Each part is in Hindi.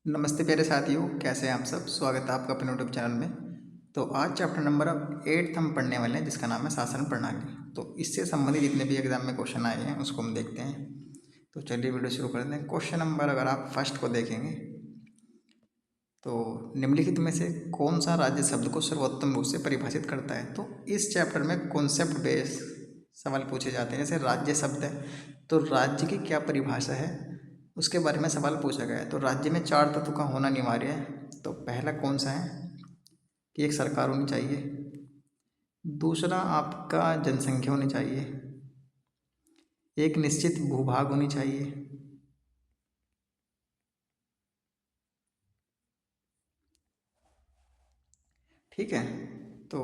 नमस्ते प्यारे साथियों, कैसे हैं आप सब। स्वागत है आपका अपने यूट्यूब चैनल में। तो आज चैप्टर नंबर अब 8th हम पढ़ने वाले हैं, जिसका नाम है शासन प्रणाली। तो इससे संबंधित जितने भी एग्जाम में क्वेश्चन आए हैं उसको हम देखते हैं। तो चलिए वीडियो शुरू करते हैं। क्वेश्चन नंबर अगर आप फर्स्ट को देखेंगे तो निम्नलिखित में से कौन सा राज्य शब्द को सर्वोत्तम रूप से परिभाषित करता है। तो इस चैप्टर में कॉन्सेप्ट बेस्ड सवाल पूछे जाते हैं। जैसे राज्य शब्द है तो राज्य की क्या परिभाषा है उसके बारे में सवाल पूछा गया है। तो राज्य में 4 तत्व का होना अनिवार्य है। तो पहला कौन सा है कि एक सरकार होनी चाहिए, दूसरा आपका जनसंख्या होनी चाहिए, एक निश्चित भूभाग होनी चाहिए, ठीक है। तो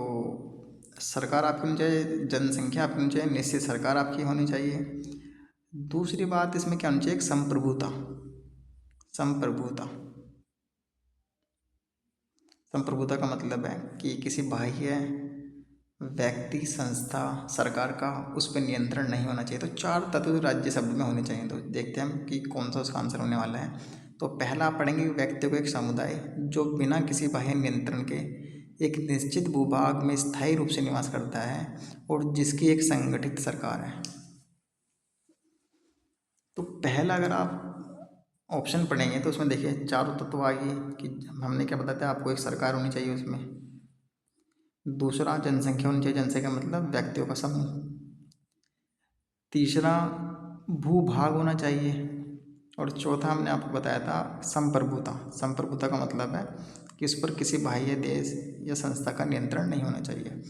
सरकार आपकी होनी चाहिए, जनसंख्या आपकी होनी चाहिए, निश्चित सरकार आपकी होनी चाहिए। दूसरी बात इसमें क्या होनी चाहिए, एक संप्रभुता। संप्रभुता संप्रभुता का मतलब है कि किसी बाह्य व्यक्ति, संस्था, सरकार का उस पर नियंत्रण नहीं होना चाहिए। तो 4 तत्व राज्य शब्द में होने चाहिए। तो देखते हैं हम कि कौन सा उसका आंसर होने वाला है। तो पहला आप पढ़ेंगे, व्यक्ति को एक समुदाय जो बिना किसी बाह्य नियंत्रण के एक निश्चित भूभाग में स्थायी रूप से निवास करता है और जिसकी एक संगठित सरकार है। तो पहला अगर आप ऑप्शन पढ़ेंगे तो उसमें देखिए चारों तत्व आ गए कि हमने क्या बताया था आपको, एक सरकार होनी चाहिए उसमें, दूसरा जनसंख्या होनी चाहिए, जनसंख्या मतलब व्यक्तियों का समूह, तीसरा भूभाग होना चाहिए और चौथा हमने आपको बताया था संप्रभुता। संप्रभुता का मतलब है कि इस पर किसी बाह्य देश या संस्था का नियंत्रण नहीं होना चाहिए।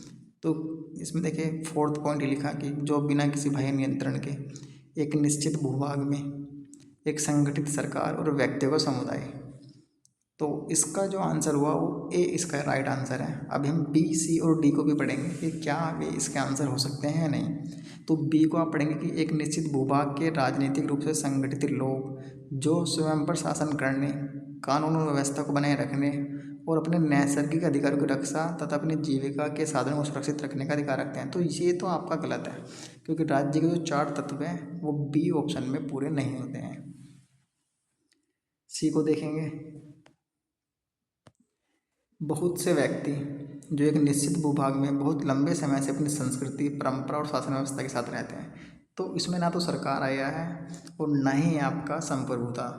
तो इसमें देखिए 4th पॉइंट लिखा कि जो बिना किसी बाह्य नियंत्रण के एक निश्चित भूभाग में एक संगठित सरकार और व्यक्तियों का समुदाय। तो इसका जो आंसर हुआ वो ए इसका राइट आंसर है। अभी हम बी, सी और डी को भी पढ़ेंगे कि क्या वे इसके आंसर हो सकते हैं या नहीं। तो बी को आप पढ़ेंगे कि एक निश्चित भूभाग के राजनीतिक रूप से संगठित लोग जो स्वयं पर शासन करने, कानून और व्यवस्था को बनाए रखने और अपने नैसर्गिक अधिकारों की रक्षा तथा अपनी जीविका के साधनों को सुरक्षित रखने का अधिकार रखते हैं। तो ये तो आपका गलत है, क्योंकि राज्य के जो 4 तत्व हैं वो बी ऑप्शन में पूरे नहीं होते हैं। सी को देखेंगे, बहुत से व्यक्ति जो एक निश्चित भूभाग में बहुत लंबे समय से अपनी संस्कृति, परंपरा और शासन व्यवस्था के साथ रहते हैं। तो इसमें ना तो सरकार आया है और ना ही आपका संप्रभुता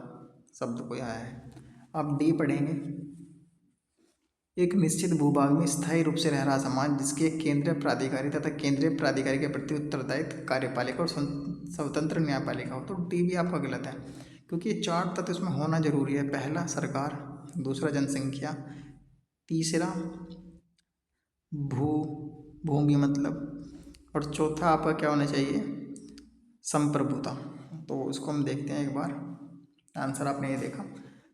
शब्द कोई आया है। आप डी पढ़ेंगे, एक निश्चित भूभाग में स्थायी रूप से रह रहा समाज जिसके एक केंद्रीय प्राधिकारी तथा केंद्रीय प्राधिकारी के प्रति उत्तरदायित्व कार्यपालिका और स्वतंत्र न्यायपालिका हो। तो डी भी आपका गलत है, क्योंकि ये 4 तत्व इसमें होना जरूरी है। पहला सरकार, दूसरा जनसंख्या, तीसरा भूमि मतलब, और चौथा आपका क्या होना चाहिए, संप्रभुता। तो उसको हम देखते हैं एक बार। आंसर आपने ये देखा।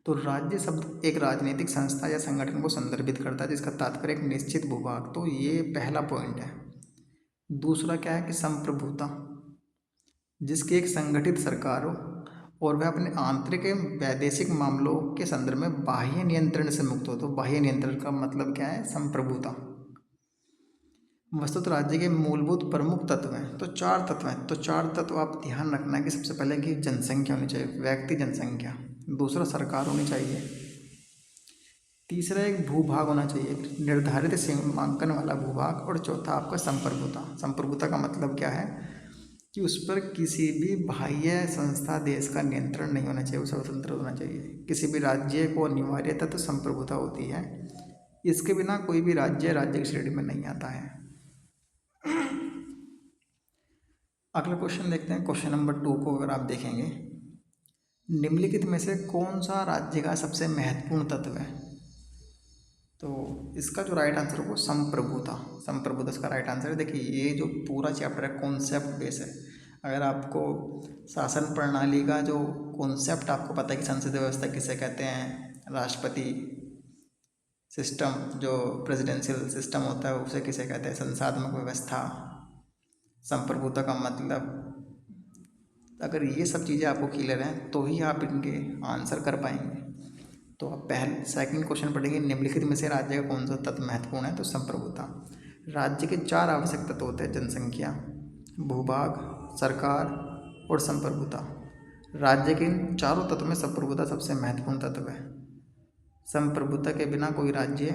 तो राज्य शब्द एक राजनीतिक संस्था या संगठन को संदर्भित करता है जिसका तात्पर्य एक निश्चित भूभाग। तो ये पहला पॉइंट है। दूसरा क्या है कि संप्रभुता, जिसकी एक संगठित सरकार हो और वह अपने आंतरिक एवं वैदेशिक मामलों के संदर्भ में बाह्य नियंत्रण से मुक्त हो। तो बाह्य नियंत्रण का मतलब क्या है, संप्रभुता। वस्तुतः राज्य के मूलभूत प्रमुख तत्व हैं। तो 4 तत्व हैं। तो 4 तत्व आप ध्यान रखना कि सबसे पहले कि जनसंख्या होनी चाहिए, व्यक्ति जनसंख्या, दूसरा सरकार होनी चाहिए, तीसरा एक भूभाग होना चाहिए, निर्धारित सीमांकन वाला भूभाग, और चौथा आपका संप्रभुता। संप्रभुता का मतलब क्या है कि उस पर किसी भी बाह्य संस्था, देश का नियंत्रण नहीं होना चाहिए, वो स्वतंत्र होना चाहिए। किसी भी राज्य को अनिवार्य तत्व संप्रभुता होती है। इसके बिना कोई भी राज्य राज्य की श्रेणी में नहीं आता है। अगला क्वेश्चन देखते हैं। क्वेश्चन नंबर 2 को अगर आप देखेंगे, निम्नलिखित में से कौन सा राज्य का सबसे महत्वपूर्ण तत्व है। तो इसका जो राइट आंसर है वो संप्रभुता। संप्रभुता इसका राइट आंसर है। देखिए ये जो पूरा चैप्टर है कॉन्सेप्ट बेस है। अगर आपको शासन प्रणाली का जो कॉन्सेप्ट आपको पता है कि संसदीय व्यवस्था किसे कहते हैं, राष्ट्रपति सिस्टम जो प्रेसिडेंशियल सिस्टम होता है उसे किसे कहते हैं, संसाधनों की व्यवस्था, संप्रभुता का मतलब, अगर ये सब चीज़ें आपको क्लियर हैं तो ही आप इनके आंसर कर पाएंगे। तो आप पहले सेकंड क्वेश्चन पढ़ेंगे, निम्नलिखित में से राज्य का कौन सा तत्व महत्वपूर्ण है। तो संप्रभुता। राज्य के 4 आवश्यक तत्व होते हैं, जनसंख्या, भूभाग, सरकार और संप्रभुता। राज्य के इन चारों तत्व में संप्रभुता सबसे महत्वपूर्ण तत्व है। संप्रभुता के बिना कोई राज्य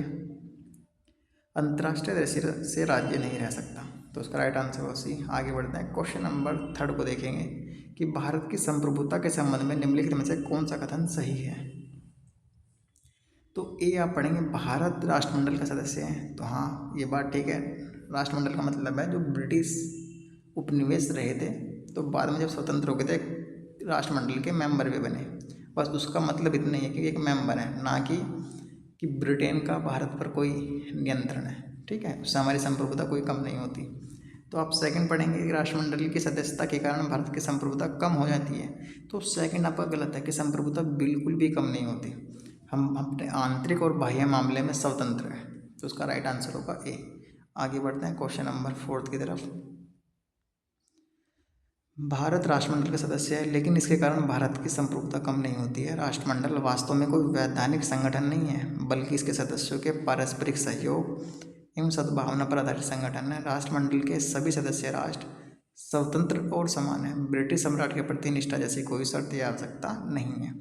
अंतर्राष्ट्रीय दृष्टि से राज्य नहीं रह सकता। तो उसका राइट आंसर हो सी। आगे बढ़ते हैं, क्वेश्चन नंबर 3 को देखेंगे कि भारत की संप्रभुता के संबंध में निम्नलिखित में से कौन सा कथन सही है। तो ए आप पढ़ेंगे, भारत राष्ट्रमंडल का सदस्य है। तो हाँ, ये बात ठीक है। राष्ट्रमंडल का मतलब है जो ब्रिटिश उपनिवेश रहे थे, तो बाद में जब स्वतंत्र हो गए थे राष्ट्रमंडल के मेंबर भी बने। बस उसका मतलब इतना ही है कि एक मेंबर है, ना कि ब्रिटेन का भारत पर कोई नियंत्रण है। ठीक है, उससे हमारी संप्रभुता कोई कम नहीं होती। तो आप सेकंड पढ़ेंगे कि राष्ट्रमंडल की सदस्यता के कारण भारत की संप्रभुता कम हो जाती है। तो सेकंड आपका गलत है कि संप्रभुता बिल्कुल भी कम नहीं होती। हम अपने आंतरिक और बाह्य मामले में स्वतंत्र है। तो उसका राइट आंसर होगा ए। आगे बढ़ते हैं क्वेश्चन नंबर 4 की तरफ। भारत राष्ट्रमंडल का सदस्य है, लेकिन इसके कारण भारत की संप्रभुता कम नहीं होती है। राष्ट्रमंडल वास्तव में कोई वैधानिक संगठन नहीं है, बल्कि इसके सदस्यों के पारस्परिक सहयोग एवं सद्भावना पर आधारित संगठन है। राष्ट्रमंडल के सभी सदस्य राष्ट्र स्वतंत्र और समान है। ब्रिटिश सम्राट के प्रति निष्ठा जैसी कोई शर्त या आवश्यकता नहीं है।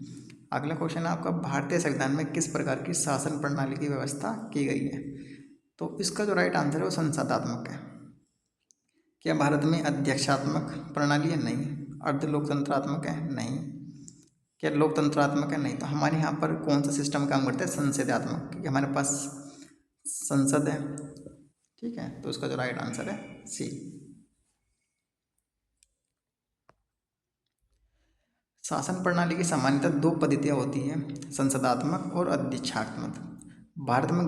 अगला क्वेश्चन है आपका, भारतीय संविधान में किस प्रकार की शासन प्रणाली की व्यवस्था की गई है। तो इसका जो राइट आंसर है वो संसदात्मक है। क्या भारत में अध्यक्षात्मक प्रणाली है? नहीं। अर्ध लोकतंत्रात्मक है? नहीं। क्या लोकतंत्रात्मक है? नहीं। तो हमारे यहाँ पर कौन सा सिस्टम काम करता है? संसदीयात्मक, क्योंकि हमारे पास संसद है। ठीक है, तो उसका जो राइट आंसर है सी। शासन प्रणाली की सामान्यतः 2 पद्धतियाँ होती हैं, संसदात्मक और अध्यक्षात्मक। भारत में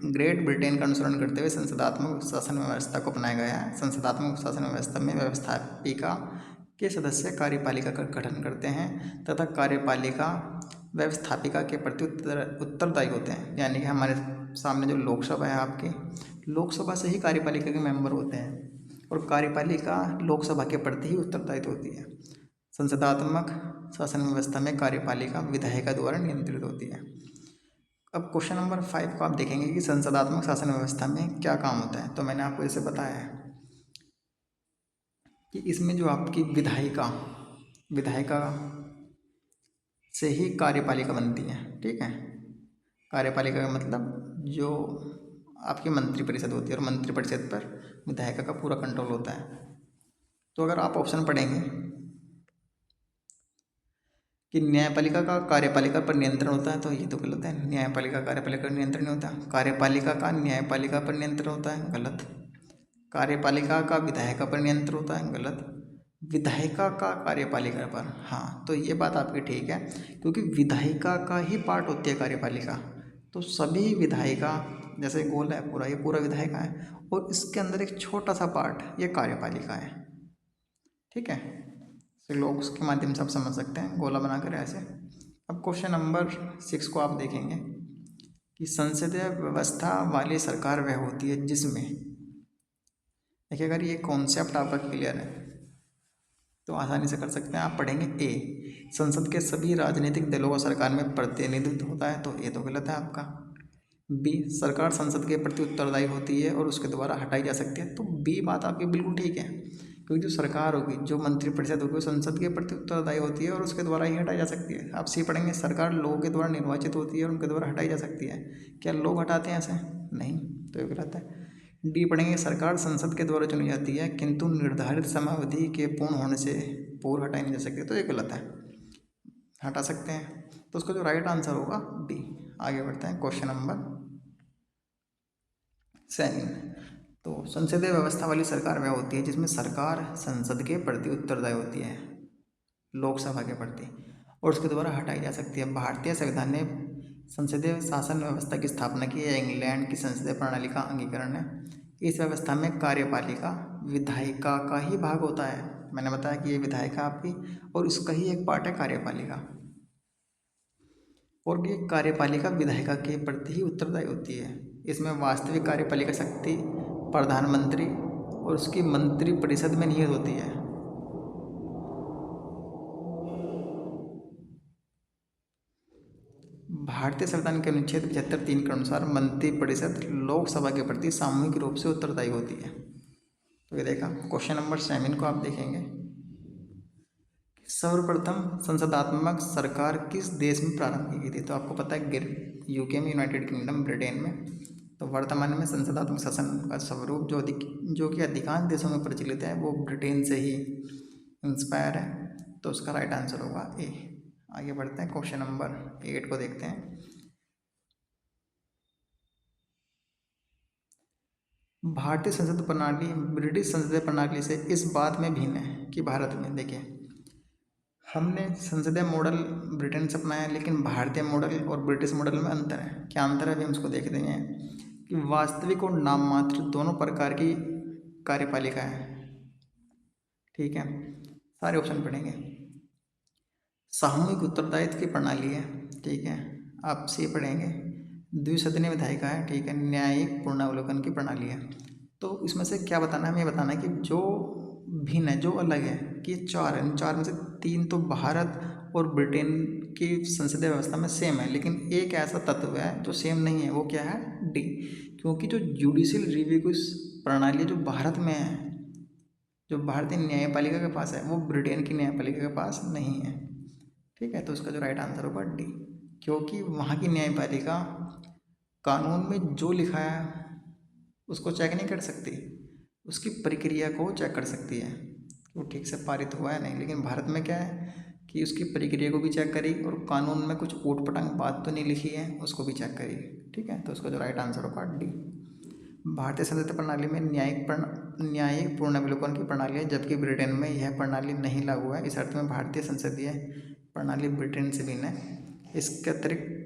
ग्रेट ब्रिटेन का अनुसरण करते हुए संसदात्मक शासन व्यवस्था को अपनाया गया है। संसदात्मक शासन व्यवस्था में व्यवस्थापिका के सदस्य कार्यपालिका का गठन करते हैं तथा कार्यपालिका व्यवस्थापिका के प्रति उत्तरदायी होते हैं। यानी कि हमारे सामने जो लोकसभा है आपकी, लोकसभा से ही कार्यपालिका के मेंबर होते हैं और कार्यपालिका लोकसभा के प्रति ही उत्तरदायित्व होती है। संसदात्मक शासन व्यवस्था में कार्यपालिका विधायिका द्वारा नियंत्रित होती है। अब क्वेश्चन नंबर 5 को आप देखेंगे कि संसदात्मक शासन व्यवस्था में क्या काम होता है। तो मैंने आपको जैसे बताया है कि इसमें जो आपकी विधायिका से ही कार्यपालिका बनती है। ठीक है, कार्यपालिका का मतलब जो आपकी मंत्रिपरिषद होती है और मंत्रिपरिषद पर विधायिका का पूरा कंट्रोल होता है। तो अगर आप ऑप्शन पढ़ेंगे कि न्यायपालिका का कार्यपालिका पर नियंत्रण होता है, तो ये तो गलत है। न्यायपालिका कार्यपालिका पर नियंत्रण नहीं होता। कार्यपालिका का न्यायपालिका पर नियंत्रण होता है, गलत। कार्यपालिका का विधायिका पर नियंत्रण होता है, गलत। विधायिका का कार्यपालिका पर, हाँ, तो ये बात आपकी ठीक है, क्योंकि विधायिका का ही पार्ट होती है कार्यपालिका। तो सभी विधायिका जैसे गोल है पूरा, ये पूरा विधायिका है और इसके अंदर एक छोटा सा पार्ट ये कार्यपालिका है। ठीक है, तो लोग उसके माध्यम से आप समझ सकते हैं, गोला बनाकर ऐसे। अब क्वेश्चन नंबर 6 को आप देखेंगे कि संसदीय व्यवस्था वाली सरकार वह होती है जिसमें, देखिए अगर ये कॉन्सेप्ट आपका क्लियर है तो आसानी से कर सकते हैं। आप पढ़ेंगे ए, संसद के सभी राजनीतिक दलों का सरकार में प्रतिनिधित्व होता है, तो ये तो गलत है आपका। बी, सरकार संसद के प्रति उत्तरदायी होती है और उसके द्वारा हटाई जा सकती है, तो बी बात आपकी बिल्कुल ठीक है, क्योंकि जो सरकार होगी, जो मंत्रिपरिषद होगी, वो संसद के प्रति उत्तरदायी होती है और उसके द्वारा ही हटाई जा सकती है। आप सी पढ़ेंगे, सरकार लोगों के द्वारा निर्वाचित होती है और उनके द्वारा हटाई जा सकती है। क्या लोग हटाते हैं ऐसे? नहीं, तो ये गलत है। डी पढ़ेंगे, सरकार संसद के द्वारा चुनी जाती है किंतु निर्धारित समयावधि के पूर्ण होने से पूर्व हटाई नहीं जा सकती, तो ये गलत है, हटा सकते हैं। तो उसका जो राइट आंसर होगा बी। आगे बढ़ते हैं क्वेश्चन नंबर 7। तो संसदीय व्यवस्था वाली सरकार वह होती है जिसमें सरकार संसद के प्रति उत्तरदायी होती है, लोकसभा के प्रति, और उसके द्वारा हटाई जा सकती है। भारतीय संविधान ने संसदीय शासन व्यवस्था की स्थापना की है, इंग्लैंड की संसदीय प्रणाली का अंगीकरण है। इस व्यवस्था में कार्यपालिका विधायिका का ही भाग होता है। मैंने बताया कि ये विधायिका आपकी और इसका ही एक पार्ट है कार्यपालिका, और ये कार्यपालिका विधायिका के प्रति ही उत्तरदायी होती है। इसमें वास्तविक कार्यपालिका शक्ति प्रधानमंत्री और उसकी मंत्रिपरिषद में निहित होती है। भारतीय संविधान के अनुच्छेद 75(3) के अनुसार मंत्रिपरिषद लोकसभा के प्रति सामूहिक रूप से उत्तरदायी होती है। तो ये देखा। क्वेश्चन नंबर 7 को आप देखेंगे, सर्वप्रथम संसदात्मक सरकार किस देश में प्रारंभ की गई थी? तो आपको पता है यूके में, यूनाइटेड किंगडम, ब्रिटेन में। तो वर्तमान में संसदात्मक शासन का स्वरूप जो कि अधिकांश देशों में प्रचलित है वो ब्रिटेन से ही इंस्पायर है। तो उसका राइट आंसर होगा ए। आगे बढ़ते हैं, क्वेश्चन नंबर 8 को देखते हैं। भारतीय संसद प्रणाली ब्रिटिश संसदीय प्रणाली से इस बात में भिन्न है कि भारत में, देखिए, हमने संसदीय मॉडल ब्रिटेन से अपनाया, लेकिन भारतीय मॉडल और ब्रिटिश मॉडल में अंतर है। क्या अंतर है, अभी हम उसको देखते हैं कि वास्तविक और नाम मात्र दोनों प्रकार की कार्यपालिका है। ठीक है, सारे ऑप्शन पढ़ेंगे। सामूहिक उत्तरदायित्व की प्रणाली है, ठीक है, आप सी पढ़ेंगे। द्विसदनीय विधायिका है, ठीक है। न्यायिक पूर्णावलोकन की प्रणाली है। तो इसमें से क्या बताना है, हमें बताना है कि जो भिन्न है, जो अलग है, कि चार है, चार में से तीन तो भारत और ब्रिटेन की संसदीय व्यवस्था में सेम है, लेकिन एक ऐसा तत्व है जो सेम नहीं है, वो क्या है, डी। क्योंकि जो जुडिशियल रिव्यू की प्रणाली जो भारत में है, जो भारतीय न्यायपालिका के पास है, वो ब्रिटेन की न्यायपालिका के पास नहीं है। ठीक है, तो उसका जो राइट आंसर होगा डी, क्योंकि वहाँ की न्यायपालिका कानून में जो लिखा है उसको चेक नहीं कर सकती, उसकी प्रक्रिया को चेक कर सकती है कि वो ठीक से पारित हुआ है नहीं। लेकिन भारत में क्या है कि उसकी प्रक्रिया को भी चेक करी और कानून में कुछ ऊट पटांग बात तो नहीं लिखी है, उसको भी चेक करी। ठीक है, तो उसका जो राइट आंसर होगा डी। भारतीय संसदीय प्रणाली में न्यायिक पूर्णावलोकन की प्रणाली है, जबकि ब्रिटेन में यह प्रणाली नहीं लागू है। इस अर्थ में भारतीय संसदीय प्रणाली ब्रिटेन से भिन्न है। इसके अतिरिक्त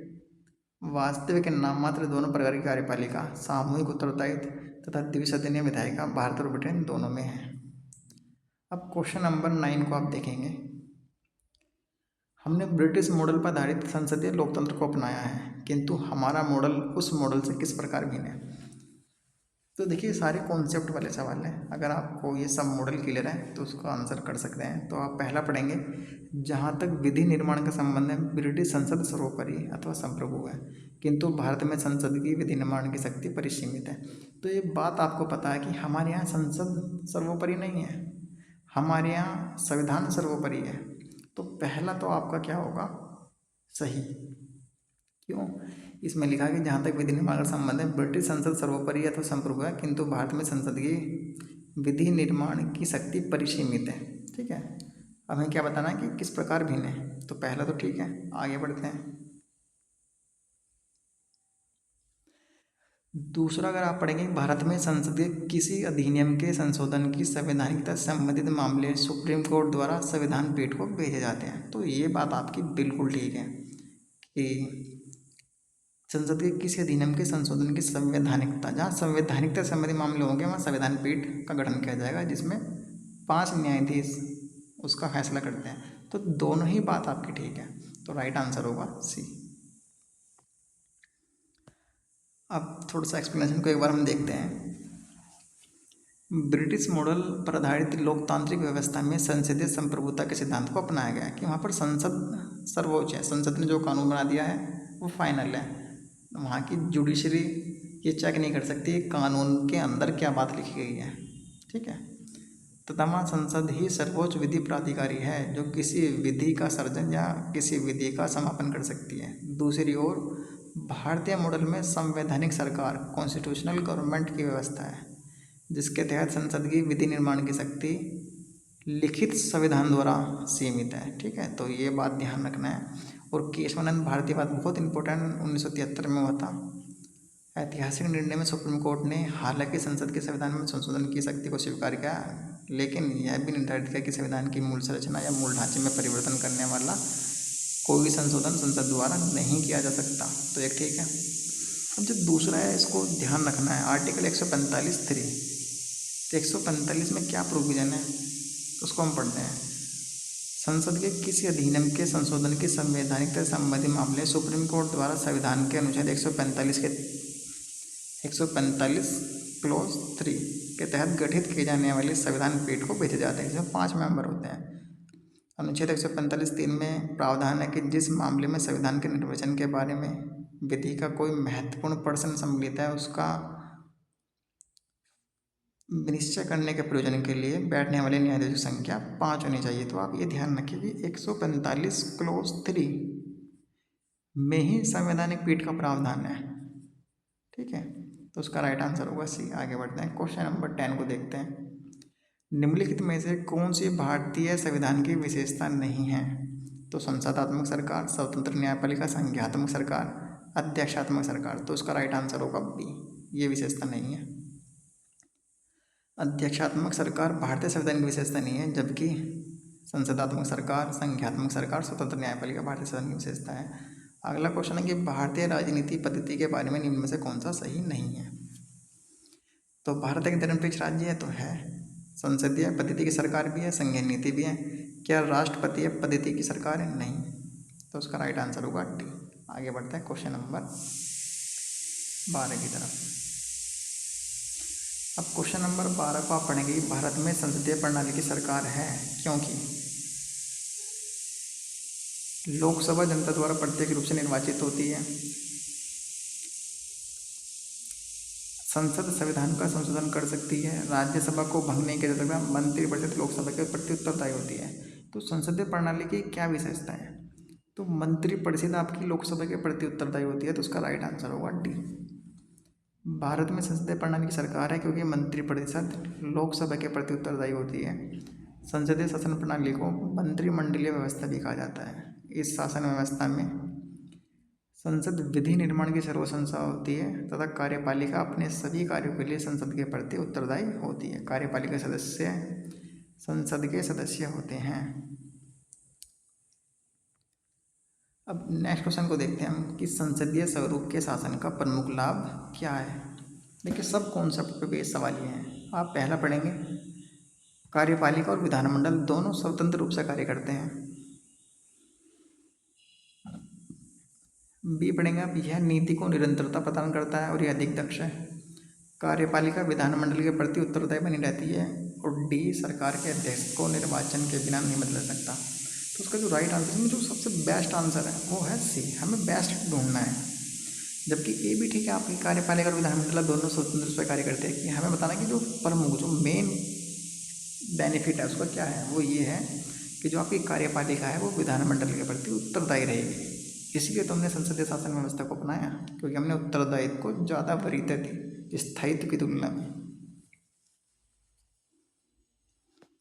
वास्तविक नाम मात्र दोनों प्रकार की कार्यपालिका, सामूहिक उत्तरदायित्व तथा द्विसदनीय विधायिका भारत और ब्रिटेन दोनों में है। अब क्वेश्चन नंबर 9 को आप देखेंगे। हमने ब्रिटिश मॉडल पर आधारित संसदीय लोकतंत्र को अपनाया है, किंतु हमारा मॉडल उस मॉडल से किस प्रकार भिन्न है? तो देखिए, सारे कॉन्सेप्ट वाले सवाल हैं। अगर आपको ये सब मॉडल क्लियर है तो उसको आंसर कर सकते हैं। तो आप पहला पढ़ेंगे, जहाँ तक विधि निर्माण का संबंध है, ब्रिटिश संसद सर्वोपरि अथवा संप्रभु है, किंतु भारत में संसद की विधि निर्माण की शक्ति परिसीमित है। तो ये बात आपको पता है कि हमारे यहाँ संसद सर्वोपरि नहीं है, हमारे यहाँ संविधान सर्वोपरि है। तो पहला तो आपका क्या होगा, सही। क्यों? इसमें लिखा कि जहाँ तक विधि निर्माण का संबंध है, ब्रिटिश संसद सर्वोपरि अथवा संप्रभु है, किंतु भारत में संसद की विधि निर्माण की शक्ति परिसीमित है। ठीक है, अब हमें क्या बताना है कि किस प्रकार भिन्न है। तो पहला तो ठीक है, आगे बढ़ते हैं। दूसरा, अगर आप पढ़ेंगे, भारत में संसद के किसी अधिनियम के संशोधन की संवैधानिकता से संबंधित मामले सुप्रीम कोर्ट द्वारा संविधान पीठ को भेजे जाते हैं। तो ये बात आपकी बिल्कुल ठीक है कि संसद के किसी अधिनियम के संशोधन की संवैधानिकता, जहाँ संवैधानिकता से संबंधित मामले होंगे वहाँ संविधान पीठ का गठन किया जाएगा, जिसमें 5 न्यायाधीश उसका फैसला करते हैं। तो दोनों ही बात आपकी ठीक है, तो राइट आंसर होगा सी। अब थोड़ा सा एक्सप्लेनेशन को एक बार हम देखते हैं। ब्रिटिश मॉडल पर आधारित लोकतांत्रिक व्यवस्था में संसदीय संप्रभुता के सिद्धांत को अपनाया गया है कि वहाँ पर संसद सर्वोच्च है, संसद ने जो कानून बना दिया है वो फाइनल है। वहाँ की जुडिशरी ये चेक नहीं कर सकती कानून के अंदर क्या बात लिखी गई है। ठीक है, तथा वहाँ संसद ही सर्वोच्च विधि प्राधिकारी है जो किसी विधि का सर्जन या किसी विधि का समापन कर सकती है। दूसरी ओर भारतीय मॉडल में संवैधानिक सरकार, कॉन्स्टिट्यूशनल गवर्नमेंट की व्यवस्था है, जिसके तहत संसद की विधि निर्माण की शक्ति लिखित संविधान द्वारा सीमित है। ठीक है, तो ये बात ध्यान रखना है। और केशवानंद भारतीय बात बहुत इंपॉर्टेंट 1973 में हुआ था। ऐतिहासिक निर्णय में सुप्रीम कोर्ट ने हालांकि संसद के संविधान में संशोधन की शक्ति को स्वीकार किया, लेकिन यह भी निर्धारित किया कि संविधान की मूल संरचना या मूल ढांचे में परिवर्तन करने वाला कोई संशोधन संसद द्वारा नहीं किया जा सकता। तो एक ठीक है। अब जो दूसरा है, इसको ध्यान रखना है, आर्टिकल 145(3). तो 145 में क्या प्रोविजन है उसको हम पढ़ते हैं। संसद के किसी अधिनियम के संशोधन की संवैधानिकता से संबंधित मामले सुप्रीम कोर्ट द्वारा संविधान के अनुच्छेद 145 क्लॉज 3 के तहत गठित किए जाने वाले संविधान पीठ को भेजे जाते हैं, जिसमें 5 मेंबर होते हैं। अनुच्छेद 145(3) में प्रावधान है कि जिस मामले में संविधान के निर्वचन के बारे में विधि का कोई महत्वपूर्ण प्रश्न सम्मिलित है, उसका विनिश्चय करने के प्रयोजन के लिए बैठने वाले न्यायाधीशों की संख्या 5 होनी चाहिए। तो आप ये ध्यान रखिए कि 145 क्लोज 3 में ही संवैधानिक पीठ का प्रावधान है। ठीक है, तो उसका राइट आंसर होगा सी। आगे बढ़ते हैं, क्वेश्चन नंबर 10 को देखते हैं। निम्नलिखित में से कौन सी भारतीय संविधान की विशेषता नहीं है? तो संसदात्मक सरकार, स्वतंत्र न्यायपालिका, संघीयात्मक सरकार, अध्यक्षात्मक सरकार। तो उसका राइट आंसर होगा बी, ये विशेषता नहीं है। अध्यक्षात्मक सरकार भारतीय संविधान की विशेषता नहीं है, जबकि संसदात्मक सरकार, संघीयात्मक सरकार, स्वतंत्र न्यायपालिका भारतीय संविधान की विशेषता है। अगला क्वेश्चन है कि भारतीय राजनीति पद्धति के बारे में निम्न में से कौन सा सही नहीं है? तो भारत एक धर्मनिरपेक्ष राज्य है, तो है। संसदीय पद्धति की सरकार भी है, संघीय नीति भी है। क्या राष्ट्रपतीय पद्धति की सरकार है? नहीं। तो उसका राइट आंसर होगा डी। आगे बढ़ते हैं क्वेश्चन नंबर 12 की तरफ। अब क्वेश्चन नंबर 12 को आप पढ़ेंगे, भारत में संसदीय प्रणाली की सरकार है क्योंकि लोकसभा जनता द्वारा प्रत्यक्ष रूप से निर्वाचित होती है, संसद संविधान का संशोधन कर सकती है, राज्यसभा को भंग नहीं किया जा सकता, मंत्रिपरिषद लोकसभा के प्रति उत्तरदायी होती है। तो संसदीय प्रणाली की क्या विशेषता है? तो मंत्रिपरिषद आपकी लोकसभा के प्रति उत्तरदायी होती है, तो उसका राइट आंसर होगा डी। भारत में संसदीय प्रणाली की सरकार है क्योंकि मंत्रिपरिषद लोकसभा के प्रति उत्तरदायी होती है। संसदीय शासन प्रणाली को मंत्रिमंडलीय व्यवस्था भी कहा जाता है। इस शासन व्यवस्था में संसद विधि निर्माण की सर्व संस्था होती है तथा कार्यपालिका अपने सभी कार्यों के लिए संसद के प्रति उत्तरदायी होती है। कार्यपालिका सदस्य संसद के सदस्य होते हैं। अब नेक्स्ट क्वेश्चन को देखते हैं हम कि संसदीय स्वरूप के शासन का प्रमुख लाभ क्या है। देखिए, सब कॉन्सेप्ट पे बेस सवाल ये हैं। आप पहला पढ़ेंगे, कार्यपालिका और विधानमंडल दोनों स्वतंत्र रूप से कार्य करते हैं। बी पढ़ेंगे आप, यह नीति को निरंतरता प्रदान करता है और यह अधिक दक्ष है। कार्यपालिका विधानमंडल के प्रति उत्तरदायी बनी रहती है। और डी, सरकार के अध्यक्ष को निर्वाचन के बिना नहीं बदल सकता। तो उसका जो राइट आंसर है, जो सबसे बेस्ट आंसर है वो है सी, हमें बेस्ट ढूंढना है। जबकि ए भी ठीक है, आपकी कार्यपालिका और विधानमंडल दोनों स्वतंत्र रूप से कार्य करते हैं। कि हमें बताना कि जो प्रमुख, जो मेन बेनिफिट है उसका क्या है, वो ये है कि जो आपकी कार्यपालिका है वो विधानमंडल के प्रति उत्तरदायी रहेगी। इसीलिए तो हमने संसदीय शासन व्यवस्था को अपनाया, क्योंकि हमने उत्तरदायित्व को ज़्यादा वरीयता दी स्थायित्व की तुलना में।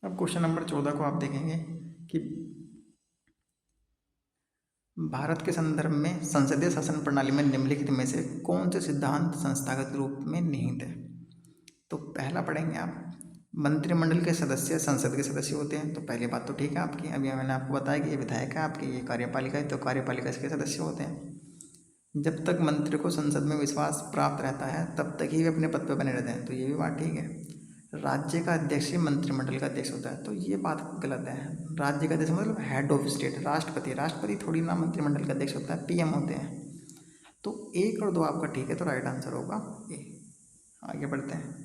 अब क्वेश्चन नंबर 14 को आप देखेंगे कि भारत के संदर्भ में संसदीय शासन प्रणाली में निम्नलिखित में से कौन से सिद्धांत संस्थागत रूप में निहित है। तो पहला पढ़ेंगे आप, मंत्रिमंडल के सदस्य संसद के सदस्य होते हैं। तो पहली बात तो ठीक है आपकी, अभी मैंने आपको बताया कि ये विधायक है आपकी, ये कार्यपालिका है, तो कार्यपालिका के सदस्य होते हैं। जब तक मंत्री को संसद में विश्वास प्राप्त रहता है तब तक ही वे अपने पद पर बने रहते हैं। तो ये भी बात ठीक है। राज्य का अध्यक्ष ही मंत्रिमंडल का अध्यक्ष होता है, तो ये बात गलत है। राज्य का अध्यक्ष मतलब हेड ऑफ स्टेट, राष्ट्रपति थोड़ी ना मंत्रिमंडल का अध्यक्ष होता है, पीएम होते हैं। तो 1 और 2 आपका ठीक है, तो राइट आंसर होगा ए। आगे बढ़ते हैं।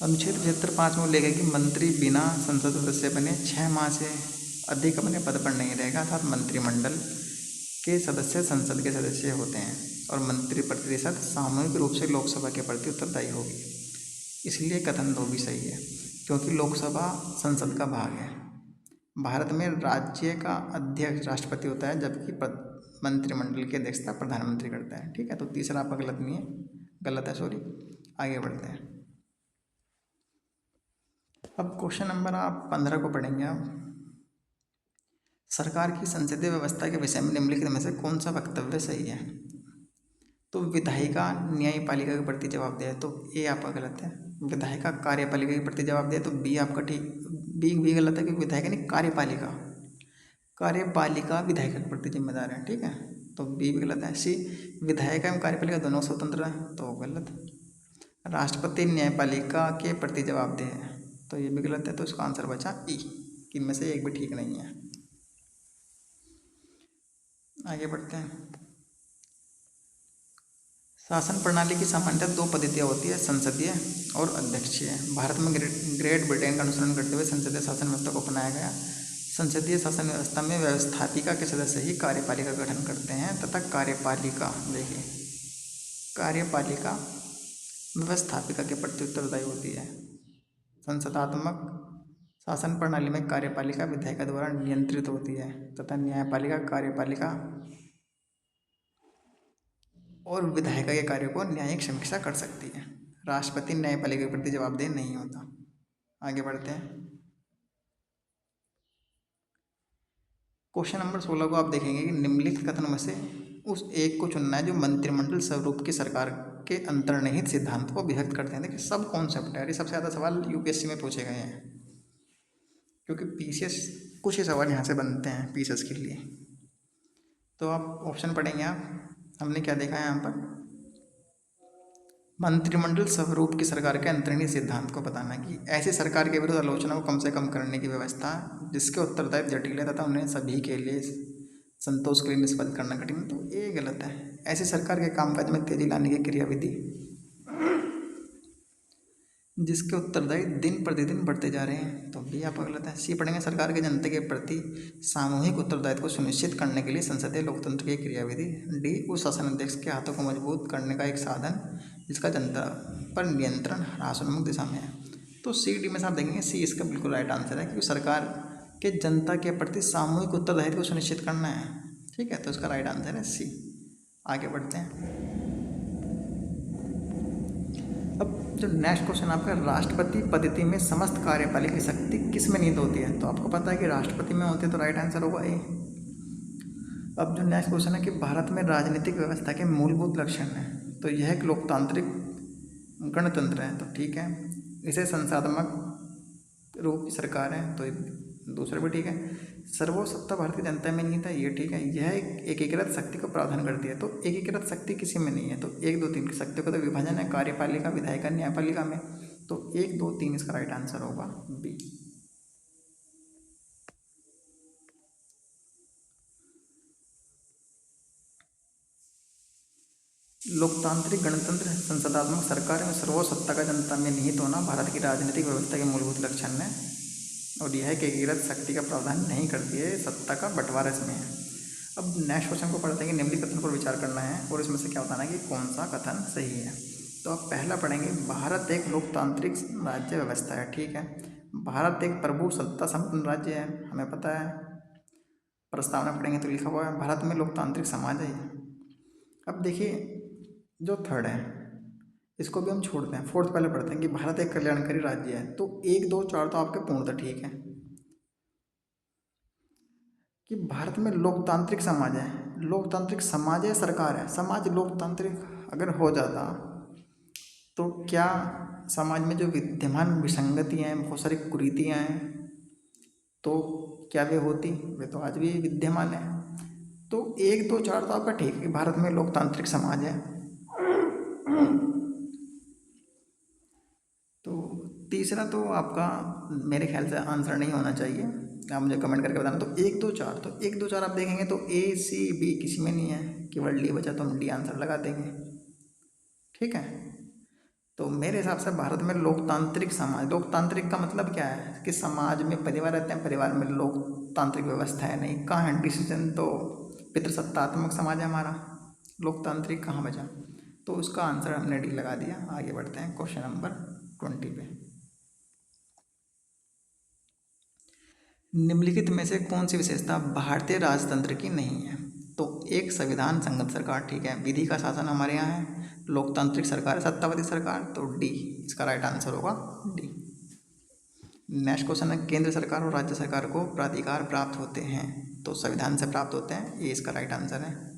अनुच्छेद 75 में लेगा कि मंत्री बिना संसद सदस्य बने 6 माह से अधिक अपने पद पर नहीं रहेगा, अर्थात मंत्रिमंडल के सदस्य संसद के सदस्य होते हैं और मंत्रिपरिषद सामूहिक रूप से लोकसभा के प्रति उत्तरदायी होगी। इसलिए कथन 2 भी सही है, क्योंकि लोकसभा संसद का भाग है। भारत में राज्य का अध्यक्ष राष्ट्रपति होता है, जबकि मंत्रिमंडल की अध्यक्षता प्रधानमंत्री करता है। ठीक है, तो तीसरा आपका गलत नहीं है, गलत है, सॉरी। आगे बढ़ते हैं। अब क्वेश्चन नंबर आप 15 को पढ़ेंगे आप, सरकार की संसदीय व्यवस्था के विषय में निम्नलिखित में से कौन सा वक्तव्य सही है। तो विधायिका न्यायपालिका के प्रति जवाबदेह है, तो ए आपका गलत है। विधायिका कार्यपालिका के प्रति जवाबदेह है, तो बी आपका ठीक, बी गलत है, क्योंकि विधायिका नहीं, कार्यपालिका विधायिका के प्रति जिम्मेदार है। ठीक है, तो बी भी गलत है। सी, विधायिका एवं कार्यपालिका दोनों स्वतंत्र हैं, तो गलत। राष्ट्रपति न्यायपालिका के प्रति जवाबदेह है, तो ये भी गलत है। तो इसका आंसर बचा ई, कि इनमें से एक भी ठीक नहीं है। आगे बढ़ते हैं। शासन प्रणाली की सामान्यतः 2 पद्धतियाँ होती है, संसदीय और अध्यक्षीय। भारत में ग्रेट ब्रिटेन का अनुसरण करते हुए संसदीय शासन व्यवस्था को अपनाया गया। संसदीय शासन व्यवस्था में व्यवस्थापिका के सदस्य ही कार्यपालिका का गठन करते हैं तथा कार्यपालिका, देखिए, कार्यपालिका व्यवस्थापिका के प्रति उत्तरदायी होती है। संसदात्मक शासन प्रणाली में कार्यपालिका विधायिका द्वारा नियंत्रित होती है तथा न्यायपालिका कार्यपालिका और विधायिका के कार्यों को न्यायिक समीक्षा कर सकती है। राष्ट्रपति न्यायपालिका के प्रति जवाबदेह नहीं होता। आगे बढ़ते हैं। क्वेश्चन नंबर 16 को आप देखेंगे कि निम्नलिखित कथनों में से उस एक को चुनना है जो मंत्रिमंडल स्वरूप की सरकार के अंतर्निहित सिद्धांत को अभिव्यक्त करते हैं। देखिए सब कॉन्सेप्ट है, ये सबसे ज़्यादा सवाल यूपीएससी में पूछे गए हैं, क्योंकि पीसीएस कुछ ही सवाल यहाँ से बनते हैं पीसीएस के लिए। तो आप ऑप्शन पढ़ेंगे हमने क्या देखा है यहाँ पर, मंत्रिमंडल स्वरूप की सरकार के अंतर्निहित सिद्धांत को बताना कि ऐसी सरकार के विरुद्ध आलोचना को कम से कम करने की व्यवस्था जिसके उत्तरदायित्व जटिल है तथा उन्हें सभी के लिए संतोष के लिए निष्पादित करना कठिन। तो ये गलत है। ऐसी सरकार के कामकाज में तेजी लाने की क्रियाविधि जिसके उत्तरदायित्व दिन प्रतिदिन बढ़ते जा रहे हैं, तो भी आप गलत है। सी पढ़ेंगे, सरकार के जनता के प्रति सामूहिक उत्तरदायित्व को सुनिश्चित करने के लिए संसदीय लोकतंत्र की क्रियाविधि। डी उस शासन अध्यक्ष के हाथों को मजबूत करने का एक साधन जिसका जनता पर नियंत्रण ह्रासोन्मुख दिशा में है। तो सी डी में से आप देखेंगे सी इसका बिल्कुल राइट आंसर है, क्योंकि सरकार के जनता के प्रति सामूहिक उत्तरदायित्व को सुनिश्चित करना है। ठीक है, तो इसका राइट आंसर है सी। आगे बढ़ते हैं। अब जो नेक्स्ट क्वेश्चन आपका, राष्ट्रपति पद्धति में समस्त कार्यपालिक शक्ति किस में निहित होती है? तो आपको पता है कि राष्ट्रपति में होती है, तो राइट आंसर होगा ए। अब जो नेक्स्ट क्वेश्चन है कि भारत में राजनीतिक व्यवस्था के मूलभूत लक्षण है, तो यह एक लोकतांत्रिक गणतंत्र है, तो ठीक है। इसे संसदात्मक रूप की सरकार है, तो दूसरा भी ठीक है। सर्वोसत्ता भारतीय जनता में नहीं था, ये ठीक है। यह एक एकीकृत शक्ति को प्रावधान करती है, तो एकीकृत शक्ति किसी में नहीं है, तो 1 2 3 की शक्ति का तो विभाजन है कार्यपालिका विधायिका न्यायपालिका में, तो 1 2 3 इसका राइट आंसर होगा बी। लोकतांत्रिक गणतंत्र संसदात्मक सरकार में सर्वोसत्ता का जनता में निहित होना भारत की राजनीतिक व्यवस्था के मूलभूत लक्षण है, और यह कि एकीकृत शक्ति का प्रावधान नहीं करती है, सत्ता का बंटवारा इसमें है। अब नेक्स्ट क्वेश्चन को पढ़ते हैं कि निम्नलिखित कथन पर विचार करना है और इसमें से क्या बताना है कि कौन सा कथन सही है। तो आप पहला पढ़ेंगे, भारत एक लोकतांत्रिक राज्य व्यवस्था है, ठीक है। भारत एक प्रभु सत्ता संपन्न राज्य है, हमें पता है। प्रस्तावना पढ़ेंगे तो लिखा हुआ है भारत में लोकतांत्रिक समाज है। अब देखिए जो थर्ड है इसको भी हम छोड़ते हैं, फोर्थ पहले पढ़ते हैं कि भारत एक कल्याणकारी राज्य है। तो 1 2 4 तो आपके पूर्णतः ठीक है कि भारत में लोकतांत्रिक समाज है। लोकतांत्रिक समाज है, सरकार है। समाज लोकतांत्रिक अगर हो जाता तो क्या समाज में जो विद्यमान विसंगतियाँ हैं, बहुत सारी कुरीतियाँ हैं, तो क्या वे होती? वे तो आज भी विद्यमान है। तो 1 2 4 तो आपका ठीक है कि भारत में लोकतांत्रिक समाज है। तो तीसरा तो आपका मेरे ख्याल से आंसर नहीं होना चाहिए, आप मुझे कमेंट करके बताना। तो 1 2 4, तो 1 2 4 आप देखेंगे तो ए सी बी किसी में नहीं है, केवल डी बचा, तो हम डी आंसर लगा देंगे। ठीक है, तो मेरे हिसाब से भारत में लोकतांत्रिक समाज, लोकतांत्रिक का मतलब क्या है कि समाज में परिवार रहते हैं, परिवार में लोकतांत्रिक व्यवस्था है नहीं। कहाँ है डिसीजन? तो पितृसत्तात्मक समाज है हमारा, लोकतांत्रिक कहाँ बचा? तो उसका आंसर हमने डी लगा दिया। आगे बढ़ते हैं क्वेश्चन नंबर 20 पे। निम्नलिखित में से कौन सी विशेषता भारतीय राजतंत्र की नहीं है? तो एक संविधान संगत सरकार, ठीक है। विधि का शासन हमारे यहाँ है। लोकतांत्रिक सरकार, सत्तावादी सरकार, तो डी इसका राइट आंसर होगा डी। नेक्स्ट क्वेश्चन है, केंद्र सरकार और राज्य सरकार को प्राधिकार प्राप्त होते हैं, तो संविधान से प्राप्त होते हैं, ये इसका राइट आंसर है।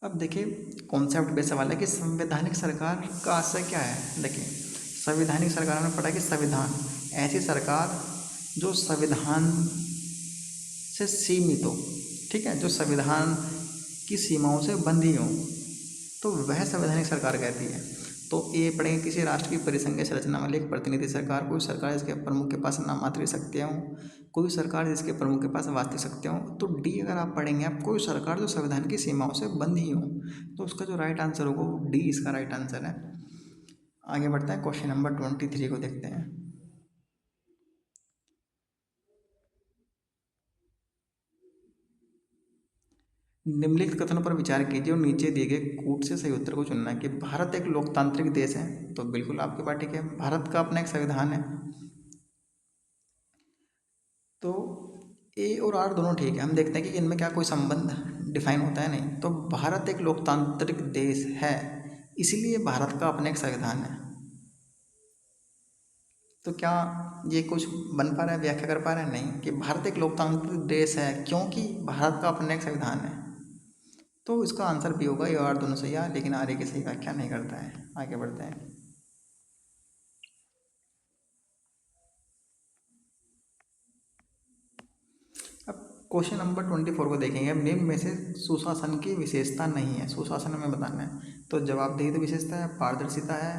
अब देखिए कॉन्सेप्ट बेस सवाल है कि संवैधानिक सरकार का आशय क्या है। देखिए संवैधानिक सरकार में पढ़ा कि संविधान ऐसी सरकार जो संविधान से सीमित हो, ठीक है, जो संविधान की सीमाओं से बंधी हो, तो वह संवैधानिक सरकार कहती है। तो ये पढ़ेंगे, किसी राष्ट्र की परिसंघीय संरचना वाली एक प्रतिनिधि सरकार, कोई सरकार जिसके प्रमुख के पास नाम मात्र शक्तियाँ हों, कोई सरकार जिसके प्रमुख के पास वास्तविक शक्तियाँ हों। तो डी अगर आप पढ़ेंगे, आप कोई सरकार जो संविधान की सीमाओं से बंधी हो, तो उसका जो राइट आंसर होगा वो डी इसका राइट आंसर है। आगे बढ़ते हैं, क्वेश्चन नंबर 23 को देखते हैं। निम्नलिखित कथनों पर विचार कीजिए और नीचे दिए गए कूट से सही उत्तर को चुनना है कि भारत एक लोकतांत्रिक देश है, तो बिल्कुल आपकी बात ठीक है, भारत का अपना एक संविधान है। तो ए और आर दोनों ठीक है, हम देखते हैं कि इनमें क्या कोई संबंध डिफाइन होता है, नहीं। तो भारत एक लोकतांत्रिक देश है, इसलिए भारत का अपना एक संविधान है। तो क्या ये कुछ बन पा रहा है, व्याख्या कर पा रहे हैं? नहीं, कि भारत एक लोकतांत्रिक देश है क्योंकि भारत का अपना एक संविधान है। तो इसका आंसर भी होगा, ये और दोनों सही है, लेकिन आर की सही व्याख्या नहीं करता है। आगे बढ़ते हैं। अब क्वेश्चन नंबर 24 को देखेंगे। अब निम्न में से सुशासन की विशेषता नहीं है, सुशासन में बताना है। तो जवाबदेही तो विशेषता है, पारदर्शिता है,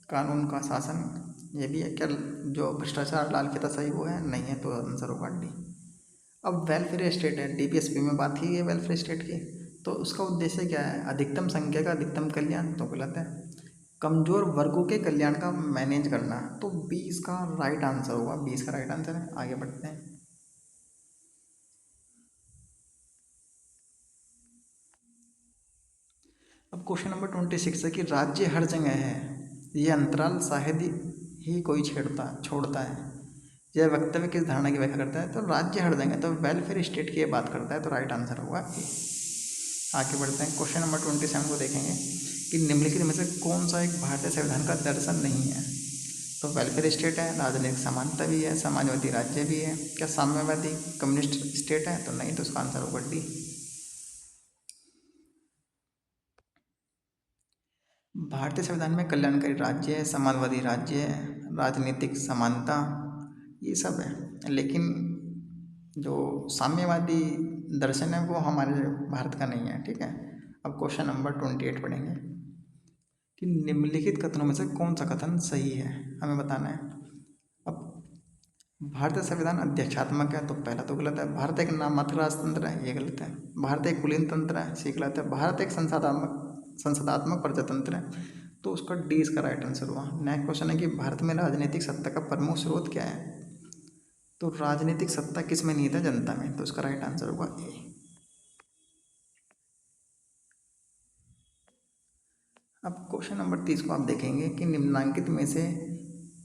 कानून का शासन ये भी है। क्या जो भ्रष्टाचार लाल फीता सही वो है? नहीं है, तो आंसर होगा डी। अब वेलफेयर स्टेट है, डीपीएसपी में बात की है वेलफेयर स्टेट की, तो उसका उद्देश्य क्या है? अधिकतम संख्या का अधिकतम कल्याण, तो गलत है। कमजोर वर्गों के कल्याण का मैनेज करना, तो 20 का राइट आंसर होगा, 20 का राइट आंसर है। आगे बढ़ते हैं। अब क्वेश्चन नंबर 26 है कि राज्य हर जगह है, यह अंतराल शायद ही कोई छोड़ता है, यह वक्तव्य किस धारणा की व्याख्या करता है? तो राज्य हर जगह, तो वेलफेयर स्टेट की बात करता है, तो राइट आंसर होगा ए। आगे बढ़ते हैं। क्वेश्चन नंबर 27 को देखेंगे कि निम्नलिखित में से कौन सा एक भारतीय संविधान का दर्शन नहीं है? तो वेलफेयर स्टेट है, राजनीतिक समानता भी है, समाजवादी राज्य भी है, क्या साम्यवादी कम्युनिस्ट स्टेट है? तो नहीं, तो उसका आंसर होगा डी। भारतीय संविधान में कल्याणकारी राज्य है, समाजवादी राज्य है, राजनीतिक समानता, ये सब है, लेकिन जो साम्यवादी दर्शन है वो हमारे भारत का नहीं है, ठीक है। अब क्वेश्चन नंबर 28 पढ़ेंगे कि निम्नलिखित कथनों में से कौन सा कथन सही है, हमें बताना है। अब भारतीय संविधान अध्यक्षात्मक है, तो पहला तो गलत है। भारत एक नाममात्र राजतंत्र है, ये गलत है। भारत एक कुलीन तंत्र है, ये गलत है। भारत एक संसदात्मक प्रजातंत्र है, तो उसका डी इसका राइट आंसर हुआ। नेक्स्ट क्वेश्चन है कि भारत में राजनीतिक सत्ता का प्रमुख स्रोत क्या है? तो राजनीतिक सत्ता किस में निहित है? जनता में, तो उसका राइट आंसर होगा ए। अब क्वेश्चन नंबर 30 को आप देखेंगे कि निम्नांकित में से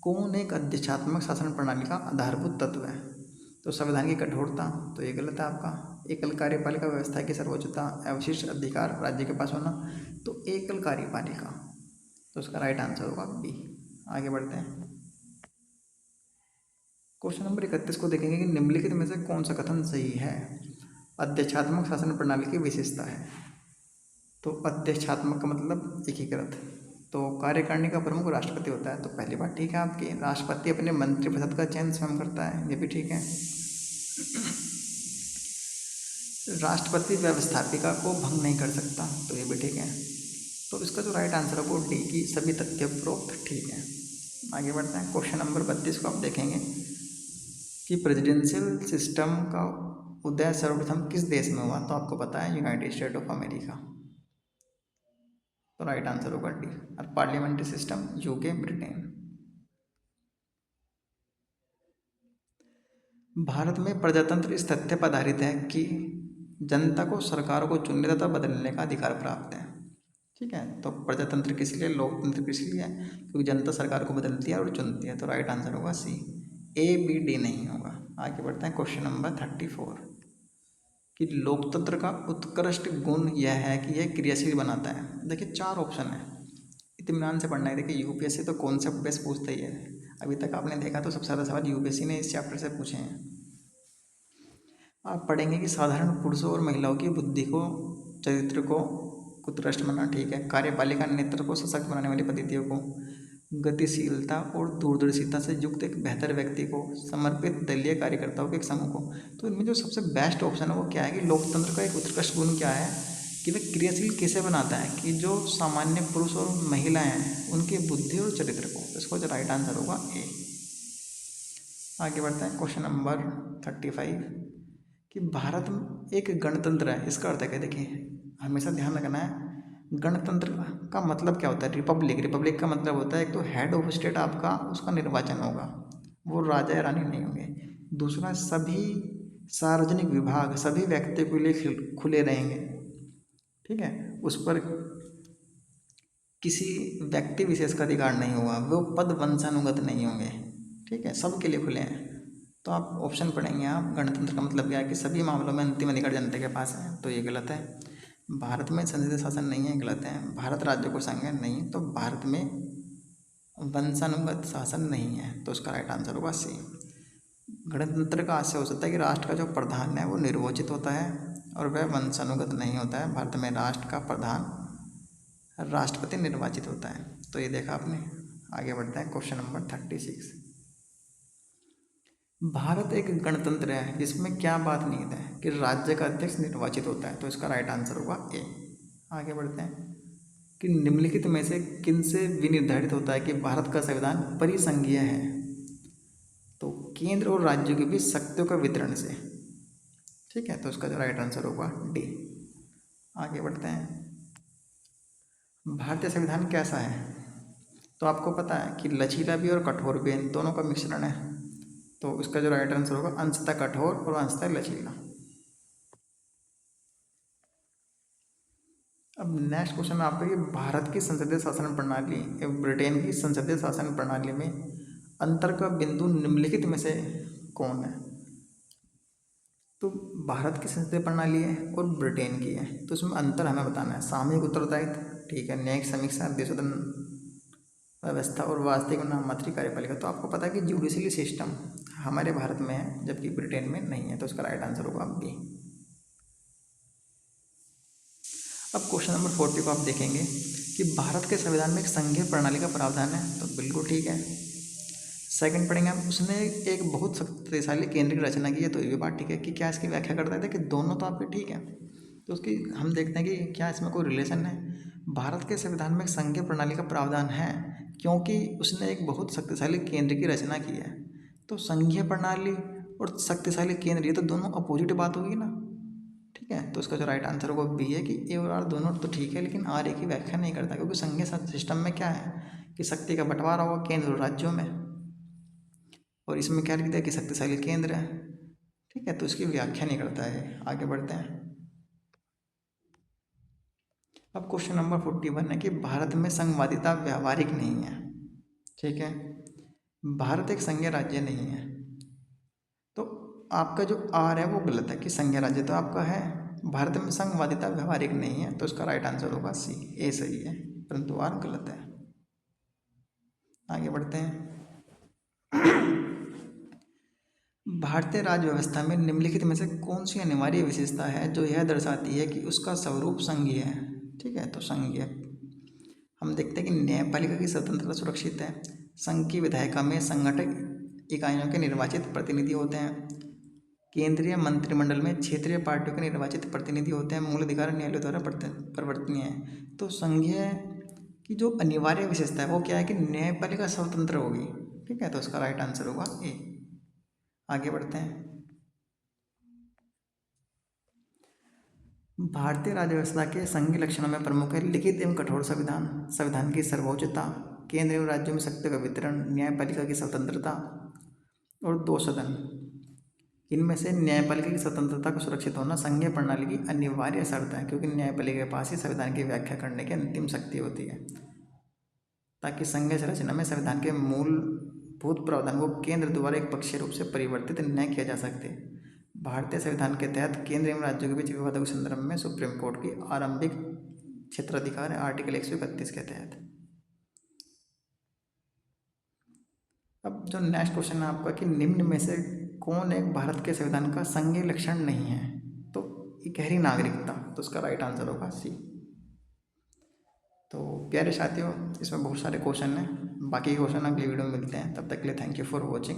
कौन एक अध्यक्षात्मक शासन प्रणाली का आधारभूत तत्व है? तो संविधान की कठोरता, तो ये गलत है आपका। एकल कार्यपालिका व्यवस्था की सर्वोच्चता, अवशिष्ट अधिकार राज्य के पास होना, तो एकल कार्यपालिका, तो उसका राइट आंसर होगा बी। आगे बढ़ते हैं। क्वेश्चन नंबर 31 को देखेंगे कि निम्नलिखित में से कौन सा कथन सही है? अध्यक्षात्मक शासन प्रणाली की विशेषता है, तो अध्यक्षात्मक का मतलब एकीकृत, तो कार्यकारिणी का प्रमुख राष्ट्रपति होता है, तो पहली बात ठीक है आपकी। राष्ट्रपति अपने मंत्रिपरिषद का चयन स्वयं करता है, ये भी ठीक है। राष्ट्रपति व्यवस्थापिका को भंग नहीं कर सकता, तो ये भी ठीक है। तो इसका जो राइट आंसर है वो डी की सभी तथ्य प्रोक्त ठीक है। आगे बढ़ते हैं। क्वेश्चन नंबर 32 को आप देखेंगे कि प्रेसिडेंशियल सिस्टम का उदय सर्वप्रथम किस देश में हुआ? तो आपको पता है यूनाइटेड स्टेट ऑफ अमेरिका, तो राइट आंसर होगा डी। और parliamentary system UK, Britain. Bharat में प्रजातंत्र इस तथ्य पर आधारित है कि जनता को सरकारों को चुनने तथा बदलने का अधिकार प्राप्त है, ठीक है। तो प्रजातंत्र किस लिए, लोकतंत्र किस लिए है? क्योंकि जनता सरकार को बदलती है और चुनती है, तो राइट आंसर होगा सी। ए बी डी नहीं होगा। आगे बढ़ते हैं। क्वेश्चन नंबर 34 कि लोकतंत्र का उत्कृष्ट गुण यह है कि यह क्रियाशील बनाता है। देखिए 4 ऑप्शन है, इत्मीनान से पढ़ना है। देखिए यूपीएससी तो कॉन्सेप्ट बेस्ड पूछता ही है, अभी तक आपने देखा तो सबसे ज़्यादा सवाल यूपीएससी ने इस चैप्टर से पूछे हैं। आप पढ़ेंगे कि साधारण पुरुषों और महिलाओं की बुद्धि को, चरित्र को उत्कृष्ट बनाना, ठीक है। कार्यपालिका नेतृत्व को सशक्त बनाने वाली पद्धतियों को, गतिशीलता और दूरदर्शिता से युक्त एक बेहतर व्यक्ति को, समर्पित दलीय कार्यकर्ताओं के एक समूह को। तो इनमें जो सबसे बेस्ट ऑप्शन है वो क्या है कि लोकतंत्र का एक उत्कृष्ट गुण क्या है कि वह क्रियाशील कैसे बनाता है कि जो सामान्य पुरुष और महिलाएं हैं उनकी बुद्धि और चरित्र को। तो इसका जो राइट आंसर होगा ए। आगे बढ़ते हैं। क्वेश्चन नंबर 35 कि भारत एक गणतंत्र है, इसका अर्थ है क्या? देखिए हमेशा ध्यान रखना है, गणतंत्र का मतलब क्या होता है? रिपब्लिक, रिपब्लिक का मतलब होता है एक तो हेड ऑफ स्टेट आपका, उसका निर्वाचन होगा, वो राजा या रानी नहीं होंगे। दूसरा, सभी सार्वजनिक विभाग सभी व्यक्तियों के लिए खुले रहेंगे। ठीक है, उस पर किसी व्यक्ति विशेष का अधिकार नहीं होगा, वो पद वंशानुगत नहीं होंगे। ठीक है, सबके लिए खुले हैं। तो आप ऑप्शन पढ़ेंगे आप, गणतंत्र का मतलब क्या है कि सभी मामलों में अंतिम अधिकार जनता के पास है, तो ये गलत है। भारत में संसदीय शासन नहीं है, गलत है। भारत राज्यों को संघ है, नहीं। तो भारत में वंशानुगत शासन नहीं है, तो उसका राइट आंसर होगा सी। गणतंत्र का आशय हो सकता है कि राष्ट्र का जो प्रधान है वो निर्वाचित होता है और वह वंशानुगत नहीं होता है। भारत में राष्ट्र का प्रधान राष्ट्रपति निर्वाचित होता है। तो ये देखा आपने। आगे बढ़ते हैं, क्वेश्चन नंबर 36। भारत एक गणतंत्र है जिसमें क्या बात निहित है कि राज्य का अध्यक्ष निर्वाचित होता है, तो इसका राइट आंसर होगा ए। आगे बढ़ते हैं कि निम्नलिखित में से किन से विनिर्धारित होता है कि भारत का संविधान परिसंघीय है, तो केंद्र और राज्यों के बीच शक्तियों का वितरण से। ठीक है, तो उसका जो राइट आंसर होगा डी। आगे बढ़ते हैं, भारतीय संविधान कैसा है, तो आपको पता है कि लचीला भी और कठोर भी, इन दोनों का मिश्रण है, तो इसका जो राइट आंसर होगा अंशतः कठोर और अंशतः लचीला। अब नेक्स्ट क्वेश्चन में आपको, कि भारत की संसदीय शासन प्रणाली एवं ब्रिटेन की संसदीय शासन प्रणाली में अंतर का बिंदु निम्नलिखित में से कौन है। तो भारत की संसदीय प्रणाली है और ब्रिटेन की है, तो इसमें अंतर हमें बताना है। सामूहिक उत्तरदायित्व, ठीक है, न्यायिक समीक्षा, देशोधन व्यवस्था और वास्तविक नाममात्र कार्यपालिका। तो आपको पता है कि जुडिशरी सिस्टम हमारे भारत में है जबकि ब्रिटेन में नहीं है, तो उसका राइट आंसर होगा बी। अब क्वेश्चन नंबर 40 को आप देखेंगे कि भारत के संविधान में एक संघीय प्रणाली का प्रावधान है, तो बिल्कुल ठीक है। सेकंड पढ़ेंगे हम, उसने एक बहुत शक्तिशाली केंद्र की रचना की है, तो ये भी बात ठीक है। कि क्या इसकी व्याख्या करता है कि दोनों तो आपके ठीक है, तो उसकी हम देखते हैं कि क्या इसमें कोई रिलेशन है। भारत के संविधान में एक संघीय प्रणाली का प्रावधान है क्योंकि उसने एक बहुत शक्तिशाली केंद्र की रचना की है। तो संघीय प्रणाली और शक्तिशाली केंद्र, ये तो दोनों अपोजिट बात होगी ना। ठीक है, तो उसका जो राइट आंसर होगा बी है, कि ए और आर दोनों तो ठीक है लेकिन आर ए की व्याख्या नहीं करता, क्योंकि संघीय सिस्टम में क्या है कि शक्ति का बंटवारा होगा केंद्र और राज्यों में, और इसमें क्या लिख दिया कि शक्तिशाली केंद्र है। ठीक है, तो इसकी व्याख्या नहीं करता है। आगे बढ़ते हैं, अब क्वेश्चन नंबर 41 है कि भारत में संघवादिता व्यावहारिक नहीं है। ठीक है, भारत एक संघीय राज्य नहीं है, तो आपका जो आर है वो गलत है कि संघीय राज्य तो आपका है। भारत में संघवादिता व्यावहारिक नहीं है, तो इसका राइट आंसर होगा सी, ए सही है, परंतु आर गलत है। आगे बढ़ते हैं, भारतीय राज्य व्यवस्था में निम्नलिखित में से कौन सी अनिवार्य विशेषता है जो यह दर्शाती है कि उसका स्वरूप संघीय है। ठीक है, तो संघीय हम देखते हैं कि न्यायपालिका की स्वतंत्रता सुरक्षित है। संघ की विधायिका में संगठक इकाइयों के निर्वाचित प्रतिनिधि होते हैं। केंद्रीय मंत्रिमंडल में क्षेत्रीय पार्टियों के निर्वाचित प्रतिनिधि होते हैं। मूल अधिकार न्यायालय द्वारा परिवर्तनीय है। तो संघीय की जो अनिवार्य विशेषता है वो क्या है कि न्यायपालिका स्वतंत्र होगी। ठीक है, तो उसका राइट आंसर होगा ए। आगे बढ़ते हैं, भारतीय राज्य व्यवस्था के संघीय लक्षणों में प्रमुख है लिखित एवं कठोर संविधान, संविधान की सर्वोच्चता, केंद्र एवं राज्यों में शक्ति का वितरण, न्यायपालिका की स्वतंत्रता और दो सदन। इनमें से न्यायपालिका की स्वतंत्रता को सुरक्षित होना संघीय प्रणाली की अनिवार्य शर्त है, क्योंकि न्यायपालिका के पास ही संविधान की व्याख्या करने की अंतिम शक्ति होती है, ताकि संघीय संरचना में संविधान के मूलभूत प्रावधान को केंद्र द्वारा एक पक्षीय रूप से परिवर्तित न किया जा सकते। भारतीय संविधान के तहत केंद्र एवं राज्यों के बीच विवादों के संदर्भ में सुप्रीम कोर्ट की आरंभिक क्षेत्राधिकार है आर्टिकल 131 के तहत। अब जो नेक्स्ट क्वेश्चन है आपका कि निम्न में से कौन एक भारत के संविधान का संघीय लक्षण नहीं है, तो गहरी नागरिकता, तो उसका राइट आंसर होगा सी। तो प्यारे साथियों, इसमें बहुत सारे क्वेश्चन हैं, बाकी क्वेश्चन अगली वीडियो में मिलते हैं। तब तक के लिए थैंक यू फॉर वॉचिंग।